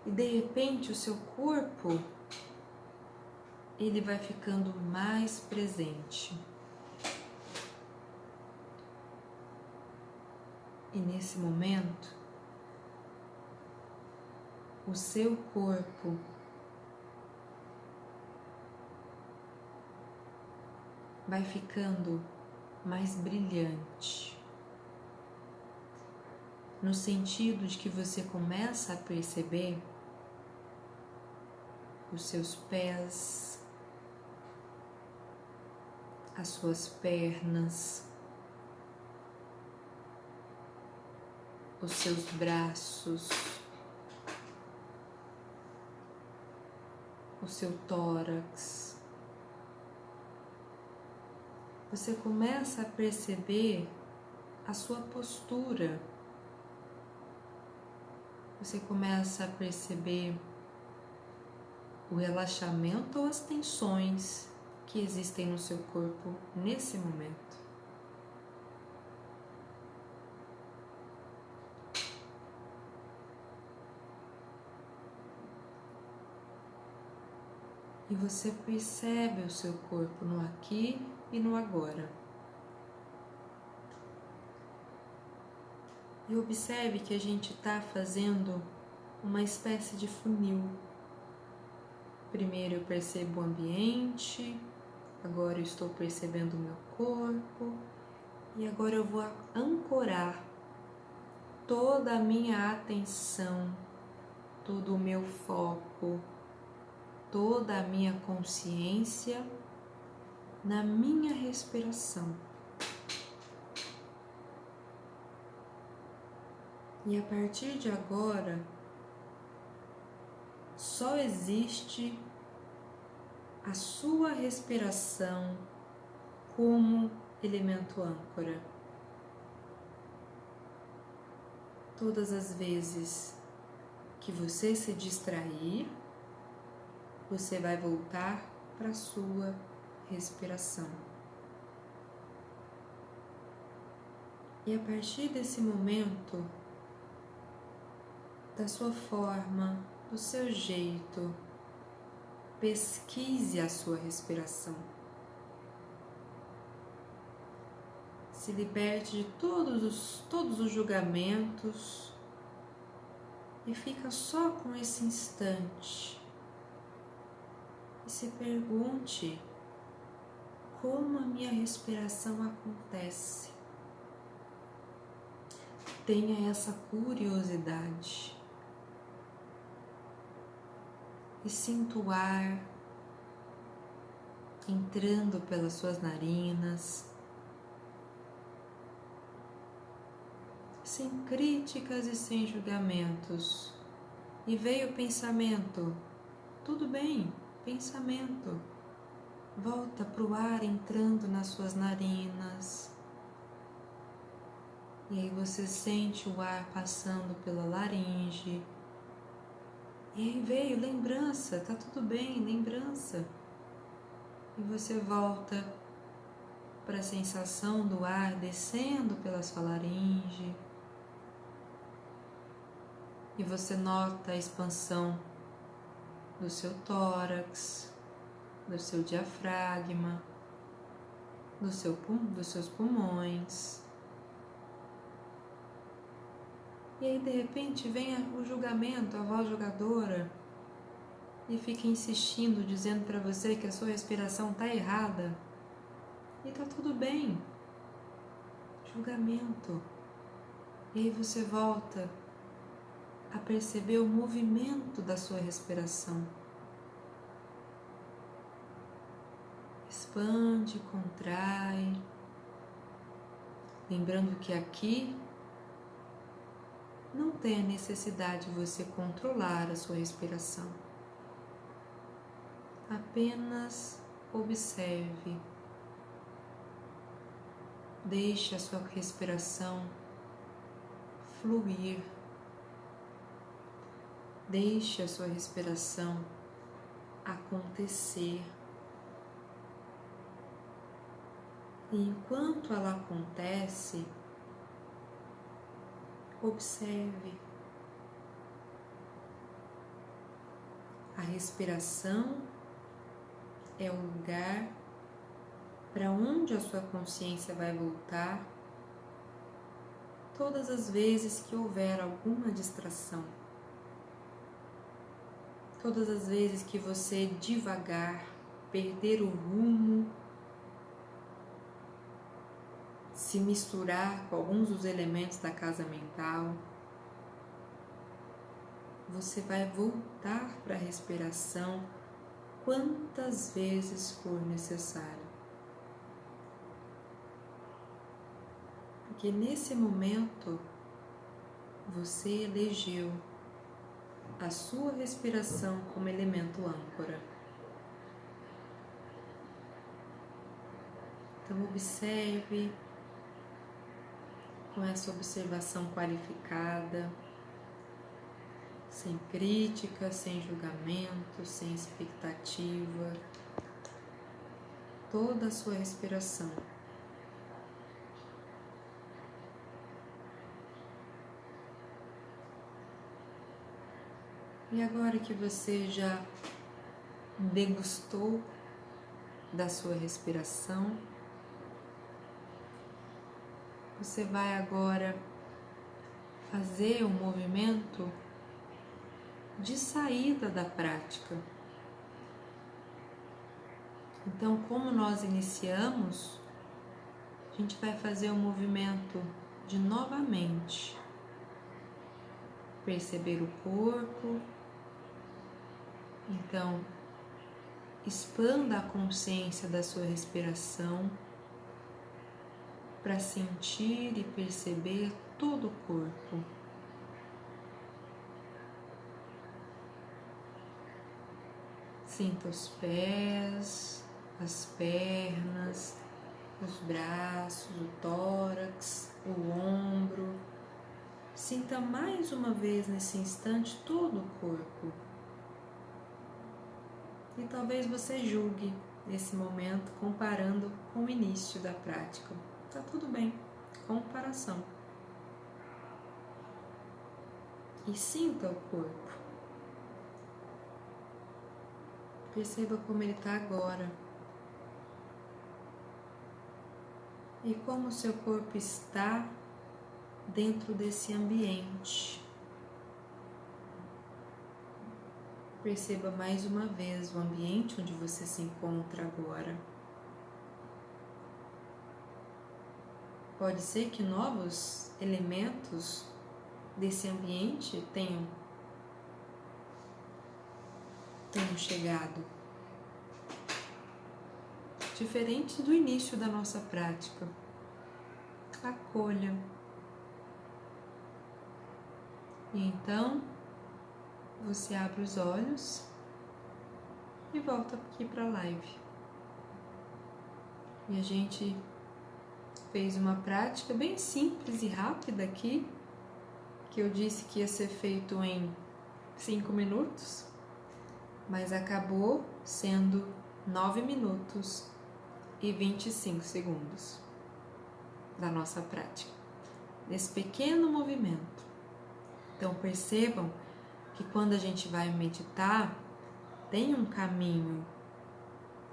[SPEAKER 1] E de repente o seu corpo, ele vai ficando mais presente. E nesse momento, o seu corpo vai ficando mais brilhante, no sentido de que você começa a perceber os seus pés, as suas pernas, os seus braços, o seu tórax. Você começa a perceber a sua postura. Você começa a perceber o relaxamento ou as tensões que existem no seu corpo nesse momento. e você percebe o seu corpo no aqui e no agora. E observe que a gente está fazendo uma espécie de funil. Primeiro eu percebo o ambiente, agora eu estou percebendo o meu corpo e agora eu vou ancorar toda a minha atenção, todo o meu foco, toda a minha consciência na minha respiração. E a partir de agora, só existe a sua respiração como elemento âncora. Todas as vezes que você se distrair, você vai voltar para a sua respiração. E a partir desse momento, da sua forma, do seu jeito, pesquise a sua respiração. Se liberte de todos os julgamentos e fica só com esse instante. E se pergunte como a minha respiração acontece. Tenha essa curiosidade. E sinta o ar entrando pelas suas narinas, sem críticas e sem julgamentos. E veio o pensamento, tudo bem, pensamento. Volta para o ar entrando nas suas narinas. E aí você sente o ar passando pela laringe. E aí veio lembrança, tá tudo bem, lembrança. E você volta para a sensação do ar descendo pela sua laringe. E você nota a expansão do seu tórax, do seu diafragma, dos seus pulmões. E aí de repente vem o julgamento, a voz julgadora, e fica insistindo, dizendo para você que a sua respiração está errada. E tá tudo bem. Julgamento. E aí você volta a perceber o movimento da sua respiração. Expande, contrai. Lembrando que aqui não tem a necessidade de você controlar a sua respiração. Apenas observe. Deixe a sua respiração fluir. Deixe a sua respiração acontecer. E enquanto ela acontece, observe. A respiração é o lugar para onde a sua consciência vai voltar todas as vezes que houver alguma distração. Todas as vezes que você devagar perder o rumo, se misturar com alguns dos elementos da casa mental, você vai voltar para a respiração quantas vezes for necessário. Porque nesse momento você elegeu a sua respiração como elemento âncora. Então observe com essa observação qualificada, sem crítica, sem julgamento, sem expectativa, toda a sua respiração. E agora que você já degustou da sua respiração, você vai agora fazer um movimento de saída da prática. Então, como nós iniciamos, a gente vai fazer um movimento de novamente perceber o corpo. Então, expanda a consciência da sua respiração para sentir e perceber todo o corpo. Sinta os pés, as pernas, os braços, o tórax, o ombro. Sinta mais uma vez nesse instante todo o corpo. E talvez você julgue nesse momento comparando com o início da prática. Tá tudo bem, comparação. E sinta o corpo. Perceba como ele está agora. E como o seu corpo está dentro desse ambiente. Perceba mais uma vez o ambiente onde você se encontra agora. Pode ser que novos elementos desse ambiente tenham chegado. Diferente do início da nossa prática. Acolha. E então, você abre os olhos e volta aqui para a live. E a gente fez uma prática bem simples e rápida aqui, que eu disse que ia ser feito em 5 minutos, mas acabou sendo 9 minutos e 25 segundos da nossa prática, nesse pequeno movimento. Então percebam que quando a gente vai meditar, tem um caminho.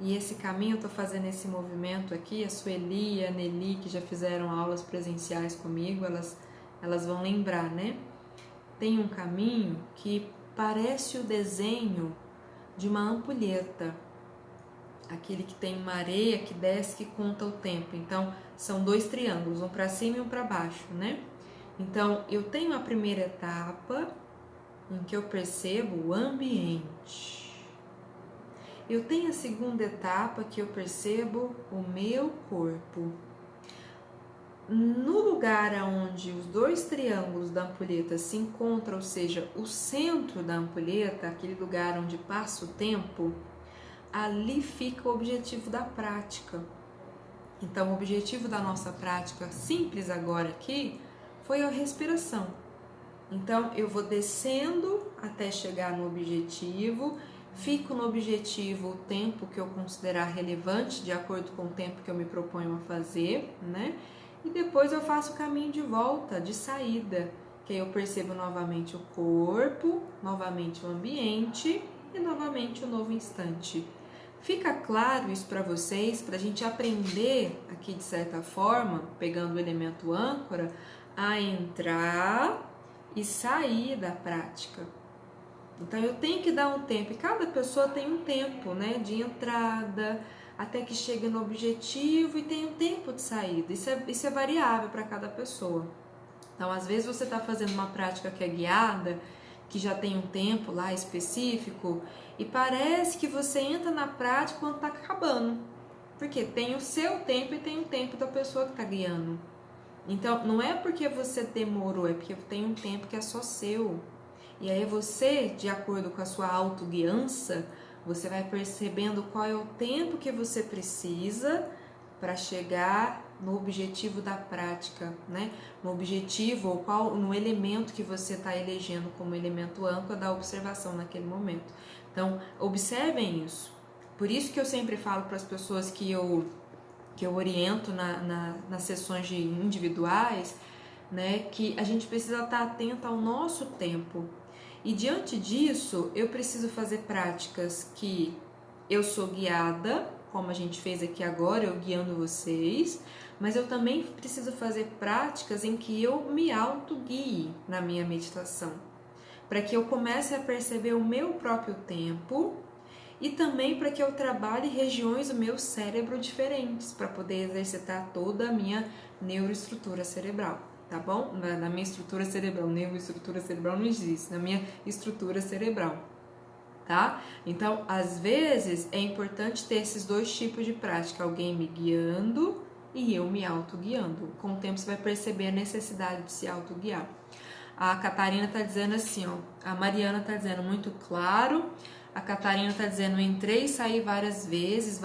[SPEAKER 1] E esse caminho, eu estou fazendo esse movimento aqui, a Sueli e a Nelly, que já fizeram aulas presenciais comigo, elas vão lembrar, né? Tem um caminho que parece o desenho de uma ampulheta. Aquele que tem uma areia que desce, que conta o tempo. Então, são 2 triângulos, um para cima e um para baixo, né? Então, eu tenho a primeira etapa, em que eu percebo o ambiente. Eu tenho a segunda etapa, que eu percebo o meu corpo. No lugar onde os 2 triângulos da ampulheta se encontram, ou seja, o centro da ampulheta, aquele lugar onde passa o tempo, ali fica o objetivo da prática. Então, o objetivo da nossa prática simples agora aqui foi a respiração. Então, eu vou descendo até chegar no objetivo, fico no objetivo o tempo que eu considerar relevante, de acordo com o tempo que eu me proponho a fazer, né? E depois eu faço o caminho de volta, de saída, que aí eu percebo novamente o corpo, novamente o ambiente e novamente o novo instante. Fica claro isso para vocês, para a gente aprender aqui de certa forma, pegando o elemento âncora, a entrar e sair da prática. Então eu tenho que dar um tempo, e cada pessoa tem um tempo, né, de entrada, até que chegue no objetivo, e tem um tempo de saída. Isso é variável para cada pessoa. Então, às vezes você está fazendo uma prática que é guiada, que já tem um tempo lá específico, e parece que você entra na prática quando está acabando. Porque tem o seu tempo e tem o tempo da pessoa que está guiando. Então, não é porque você demorou, é porque tem um tempo que é só seu. E aí você, de acordo com a sua autoguiança, você vai percebendo qual é o tempo que você precisa para chegar no objetivo da prática, né? No objetivo ou no elemento que você está elegendo como elemento âncora da observação naquele momento. Então, observem isso. Por isso que eu sempre falo para as pessoas que eu oriento nas sessões individuais, né, que a gente precisa estar atento ao nosso tempo. E diante disso, eu preciso fazer práticas que eu sou guiada, como a gente fez aqui agora, eu guiando vocês, mas eu também preciso fazer práticas em que eu me auto-guie na minha meditação, para que eu comece a perceber o meu próprio tempo e também para que eu trabalhe regiões do meu cérebro diferentes, para poder exercitar toda a minha neuroestrutura cerebral, tá bom? Na minha estrutura cerebral, neuroestrutura cerebral não existe, na minha estrutura cerebral, tá? Então, às vezes, é importante ter esses dois tipos de prática, alguém me guiando e eu me auto-guiando. Com o tempo você vai perceber a necessidade de se auto-guiar. A Catarina tá dizendo assim, ó, a Mariana tá dizendo muito claro, a Catarina tá dizendo, entrei e saí várias vezes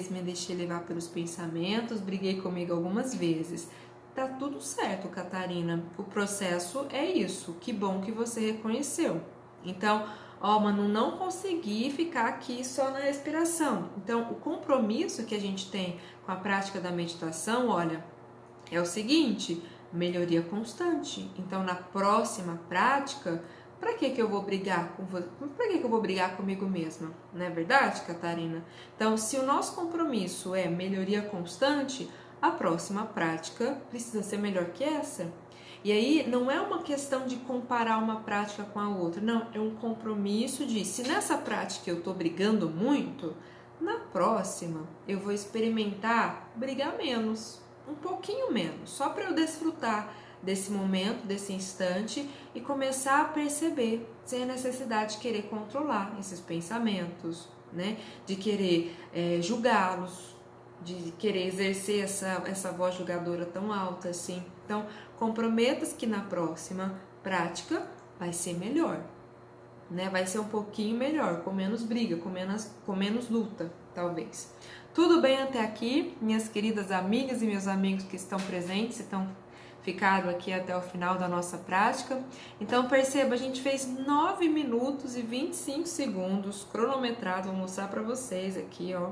[SPEAKER 1] me deixei levar pelos pensamentos, briguei comigo algumas vezes. Tá tudo certo, Catarina, o processo é isso, que bom que você reconheceu. Então, ó, Manu, não consegui ficar aqui só na respiração. Então, o compromisso que a gente tem com a prática da meditação, olha, é o seguinte, melhoria constante. Então, na próxima prática, para que eu vou brigar com você? Para que eu vou brigar comigo mesma? Não é verdade, Catarina? Então, se o nosso compromisso é melhoria constante, a próxima prática precisa ser melhor que essa. E aí, não é uma questão de comparar uma prática com a outra, não, é um compromisso de, se nessa prática eu tô brigando muito, na próxima eu vou experimentar brigar menos, um pouquinho menos, só para eu desfrutar desse momento, desse instante e começar a perceber sem a necessidade de querer controlar esses pensamentos, né? De querer julgá-los, de querer exercer essa voz julgadora tão alta assim. Então, comprometa-se que na próxima prática vai ser melhor, né? Vai ser um pouquinho melhor, com menos briga, com menos luta, talvez. Tudo bem até aqui, minhas queridas amigas e meus amigos que estão presentes, ficaram aqui até o final da nossa prática. Então perceba, a gente fez 9 minutos e 25 segundos cronometrado, vou mostrar para vocês aqui, ó.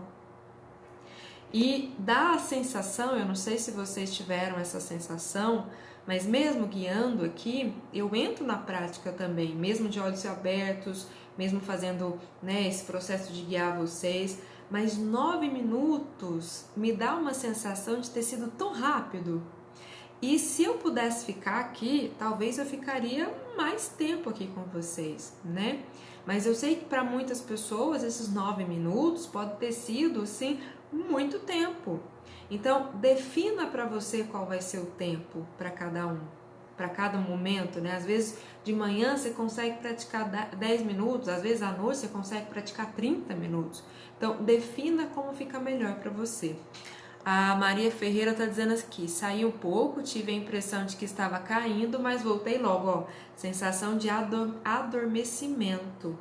[SPEAKER 1] E dá a sensação, eu não sei se vocês tiveram essa sensação, mas mesmo guiando aqui, eu entro na prática também, mesmo de olhos abertos, mesmo fazendo, né, esse processo de guiar vocês, mas 9 minutos me dá uma sensação de ter sido tão rápido. E se eu pudesse ficar aqui, talvez eu ficaria mais tempo aqui com vocês, né? Mas eu sei que para muitas pessoas esses 9 minutos pode ter sido, assim, muito tempo. Então, defina para você qual vai ser o tempo para cada um, para cada momento, né? Às vezes de manhã você consegue praticar 10 minutos, às vezes à noite você consegue praticar 30 minutos. Então, defina como fica melhor para você. A Maria Ferreira está dizendo aqui, saí um pouco, tive a impressão de que estava caindo, mas voltei logo, ó, sensação de adormecimento.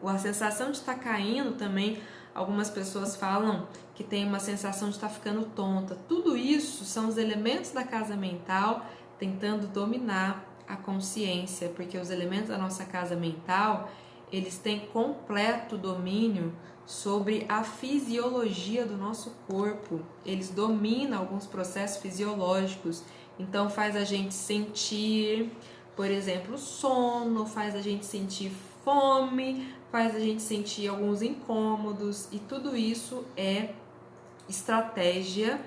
[SPEAKER 1] A sensação de estar caindo também, algumas pessoas falam que tem uma sensação de estar ficando tonta. Tudo isso são os elementos da casa mental tentando dominar a consciência, porque os elementos da nossa casa mental, eles têm completo domínio sobre a fisiologia do nosso corpo. Eles dominam alguns processos fisiológicos, então faz a gente sentir, por exemplo, sono, faz a gente sentir fome, faz a gente sentir alguns incômodos, e tudo isso é estratégia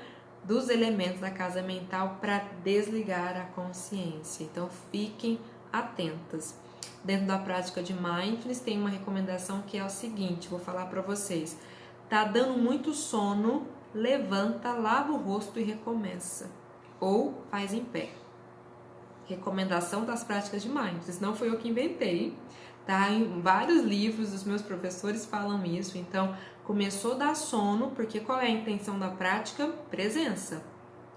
[SPEAKER 1] dos elementos da casa mental para desligar a consciência. Então fiquem atentas. Dentro da prática de Mindfulness tem uma recomendação que é o seguinte, vou falar para vocês. Tá dando muito sono, levanta, lava o rosto e recomeça. Ou faz em pé. Recomendação das práticas de Mindfulness. Não foi eu que inventei, tá? Em vários livros os meus professores falam isso. Então, começou a dar sono, porque qual é a intenção da prática? Presença.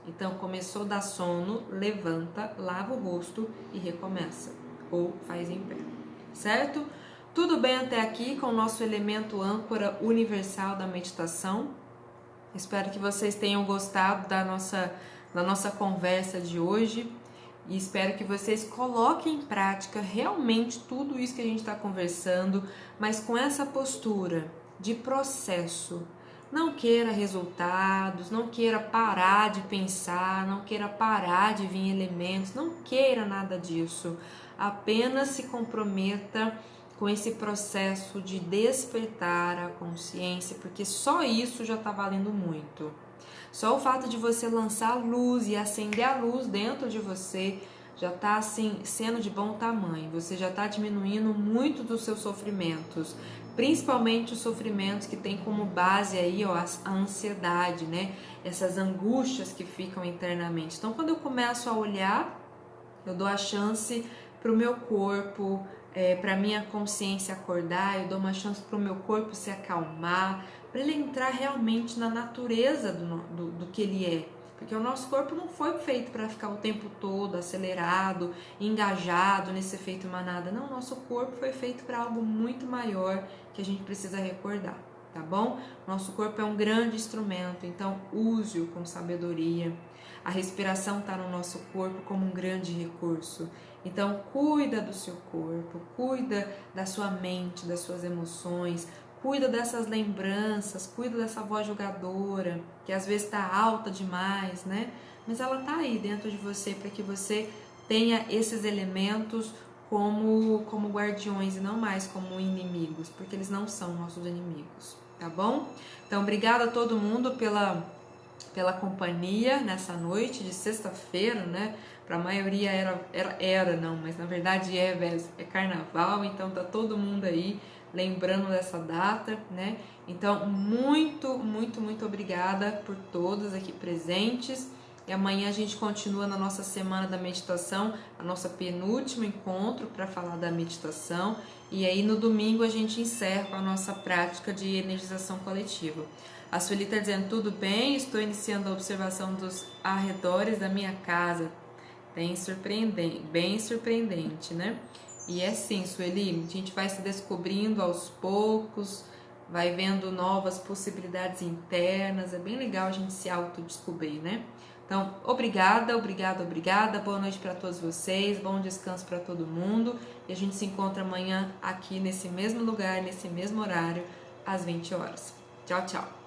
[SPEAKER 1] Então, começou a dar sono, levanta, lava o rosto e recomeça. Ou faz em pé, certo? Tudo bem até aqui com o nosso elemento âncora universal da meditação? Espero que vocês tenham gostado da nossa conversa de hoje e espero que vocês coloquem em prática realmente tudo isso que a gente está conversando, mas com essa postura de processo. Não queira resultados, não queira parar de pensar, não queira parar de vir elementos, não queira nada disso. Apenas se comprometa com esse processo de despertar a consciência, porque só isso já está valendo muito. Só o fato de você lançar a luz e acender a luz dentro de você já está assim sendo de bom tamanho. Você já está diminuindo muito dos seus sofrimentos, principalmente os sofrimentos que tem como base aí, ó, a ansiedade, né? Essas angústias que ficam internamente. Então, quando eu começo a olhar, eu dou a chance para o meu corpo, para minha consciência acordar, eu dou uma chance para o meu corpo se acalmar, para ele entrar realmente na natureza do que ele é. Porque o nosso corpo não foi feito para ficar o tempo todo acelerado, engajado nesse efeito manada. Não, nosso corpo foi feito para algo muito maior que a gente precisa recordar, tá bom? Nosso corpo é um grande instrumento, então use-o com sabedoria. A respiração está no nosso corpo como um grande recurso. Então, cuida do seu corpo, cuida da sua mente, das suas emoções, cuida dessas lembranças, cuida dessa voz julgadora, que às vezes está alta demais, né? Mas ela está aí dentro de você para que você tenha esses elementos como guardiões e não mais como inimigos, porque eles não são nossos inimigos, tá bom? Então, obrigada a todo mundo pela companhia nessa noite de sexta-feira, né? Para a maioria era não, mas na verdade é carnaval, então tá todo mundo aí lembrando dessa data, né? Então, muito, muito, muito obrigada por todos aqui presentes. E amanhã a gente continua na nossa semana da meditação, a nossa penúltimo encontro para falar da meditação. E aí no domingo a gente encerra com a nossa prática de energização coletiva. A Sueli está dizendo, tudo bem, estou iniciando a observação dos arredores da minha casa. Bem surpreendente, né? E é sim, Sueli, a gente vai se descobrindo aos poucos, vai vendo novas possibilidades internas, é bem legal a gente se autodescobrir, né? Então, obrigada, boa noite para todos vocês, bom descanso para todo mundo, e a gente se encontra amanhã aqui nesse mesmo lugar, nesse mesmo horário, às 20 horas. Tchau, tchau!